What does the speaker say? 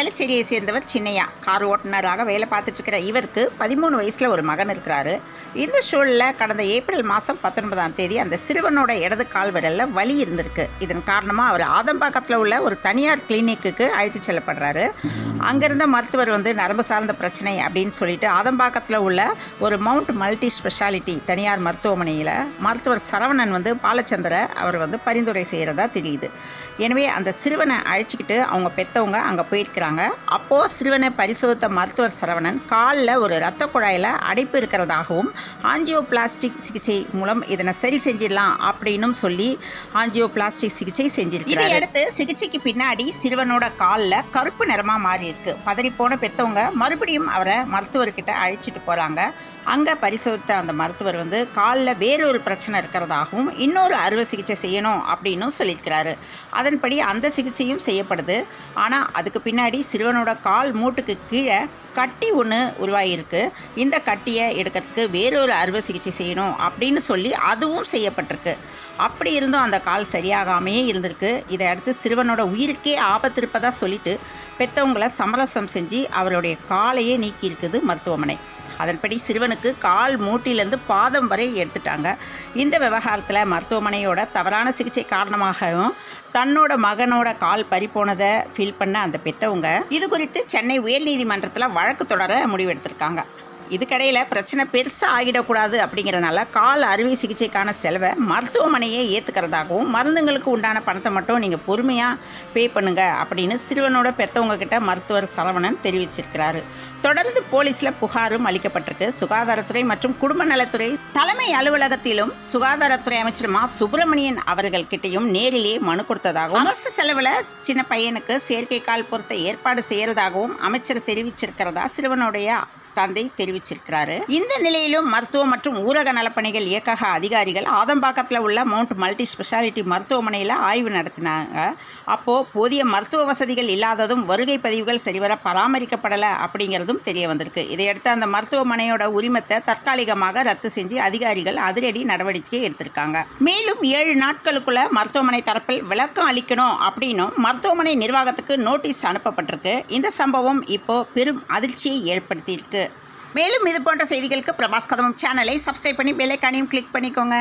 வேளச்சேரியை சேர்ந்தவர் சின்னையா. கார் ஓட்டுநராக வேலை பார்த்துட்டு இருக்கிற இவருக்கு 13 வயசில் ஒரு மகன் இருக்கிறாரு. இந்த சூழலில் கடந்த ஏப்ரல் மாதம் 19ஆம் தேதி அந்த சிறுவனோட இடது கால் விரலில் வலி இருந்திருக்கு. இதன் காரணமாக அவர் ஆதம்பாக்கத்தில் உள்ள ஒரு தனியார் கிளினிக்கு அழைத்து செல்லப்படுறாரு. அங்கிருந்த மருத்துவர் நரம்பு சார்ந்த பிரச்சனை அப்படின்னு சொல்லிட்டு ஆதம்பாக்கத்தில் உள்ள ஒரு மவுண்ட் மல்டி ஸ்பெஷாலிட்டி தனியார் மருத்துவமனையில் மருத்துவர் சரவணன் பாலச்சந்திர அவர் பரிந்துரை செய்கிறதா தெரியுது. எனவே அந்த சிறுவனை அழைச்சிக்கிட்டு அவங்க பெற்றவங்க அங்கே போயிருக்கிறாங்க. அப்போது சிறுவனை பரிசோதித்த மருத்துவர் சரவணன் காலில் ஒரு இரத்த குழாயில் அடைப்பு இருக்கிறதாகவும் ஆஞ்சியோபிளாஸ்டிக் சிகிச்சை மூலம் இதனை சரி செஞ்சிடலாம் அப்படின்னும் சொல்லி ஆஞ்சியோபிளாஸ்டிக் சிகிச்சை செஞ்சிருக்கிறார். இதையடுத்து சிகிச்சைக்கு பின்னாடி சிறுவனோட காலில் கருப்பு நிறமாக மாறி இருக்கு. பதறிப்போன பெற்றவங்க மறுபடியும் அவரை மருத்துவர்கிட்ட அழைச்சிட்டு போகிறாங்க. அங்கே பரிசோதித்த அந்த மருத்துவர் காலில் வேறொரு பிரச்சனை இருக்கிறதாகவும் இன்னொரு அறுவை சிகிச்சை செய்யணும் அப்படின்னும் சொல்லியிருக்கிறாரு. அதன்படி அந்த சிகிச்சையும் செய்யப்படுது. ஆனால் அதுக்கு பின்னாடி சிறுவனோட கால் மூட்டுக்கு கீழே கட்டி ஒன்று உருவாகியிருக்கு. இந்த கட்டியை எடுக்கிறதுக்கு வேறொரு அறுவை சிகிச்சை செய்யணும் அப்படின்னு சொல்லி அதுவும் செய்யப்பட்டிருக்கு. அப்படி இருந்தும் அந்த கால் சரியாகாமையே இருந்திருக்கு. இதை அடுத்து சிறுவனோட உயிருக்கே ஆபத்து இருப்பதாக சொல்லிட்டு பெற்றவங்களை சமரசம் செஞ்சு அவருடைய காலையே நீக்கியிருக்குது மருத்துவமனை. அதன்படி சிறுவனுக்கு கால் மூட்டிலேருந்து பாதம் வரை எடுத்துட்டாங்க. இந்த விவகாரத்தில் மருத்துவமனையோட தவறான சிகிச்சை காரணமாகவும் தன்னோட மகனோட கால் பறிப்போனதை ஃபீல் பண்ண அந்த பெற்றவங்க இது குறித்து சென்னை உயர்நீதிமன்றத்தில் வழக்கு தொடர முடிவெடுத்திருக்காங்க. இதுக்கடையில் பிரச்சனை பெருசாக ஆகிடக்கூடாது அப்படிங்கிறதுனால கால் அறுவை சிகிச்சைக்கான செலவை மருத்துவமனையே ஏற்றுக்கிறதாகவும் மருந்துங்களுக்கு உண்டான பணத்தை மட்டும் நீங்கள் பொறுமையாக பே பண்ணுங்க அப்படின்னு சிறுவனோட பெற்றவங்க கிட்ட மருத்துவர் சரவணன் தெரிவிச்சிருக்கிறாரு. தொடர்ந்து போலீஸில் புகாரும் அளிக்கப்பட்டிருக்கு. சுகாதாரத்துறை மற்றும் குடும்ப நலத்துறை தலைமை அலுவலகத்திலும் சுகாதாரத்துறை அமைச்சர் மா சுப்பிரமணியன் அவர்கள் கிட்டையும் நேரிலேயே மனு கொடுத்ததாகவும் அரசு செலவில் சின்ன பையனுக்கு செயற்கை கால் பொருத்த ஏற்பாடு செய்யறதாகவும் அமைச்சர் தெரிவிச்சிருக்கிறதா சிறுவனுடைய தந்தை தெரிவிச்சிருக்கிறாரு. இந்த நிலையிலும் மருத்துவ மற்றும் ஊரக நலப்பணிகள் இயக்கக அதிகாரிகள் ஆதம்பாக்கத்தில் உள்ள மவுண்ட் மல்டி ஸ்பெஷாலிட்டி மருத்துவமனையில் ஆய்வு நடத்தினாங்க. அப்போது போதிய மருத்துவ வசதிகள் இல்லாததும் வருகை பதிவுகள் சரிவர பராமரிக்கப்படலை அப்படிங்கிறதும் தெரிய வந்திருக்கு. இதையடுத்து அந்த மருத்துவமனையோட உரிமத்தை தற்காலிகமாக ரத்து செஞ்சு அதிகாரிகள் அதிரடி நடவடிக்கை எடுத்திருக்காங்க. மேலும் 7 நாட்களுக்குள்ள மருத்துவமனை தரப்பில் விளக்கம் அளிக்கணும் அப்படின்னும் மருத்துவமனை நிர்வாகத்துக்கு நோட்டீஸ் அனுப்பப்பட்டிருக்கு. இந்த சம்பவம் இப்போ பெரும் அதிர்ச்சியை ஏற்படுத்தியிருக்கு. மேலும் இது போன்ற செய்திகளுக்கு பிரபாஸ் கதம்பம் சேனலை சப்ஸ்கிரைப் பண்ணி பெல் ஐகானையும் கிளிக் பண்ணிக்கோங்க.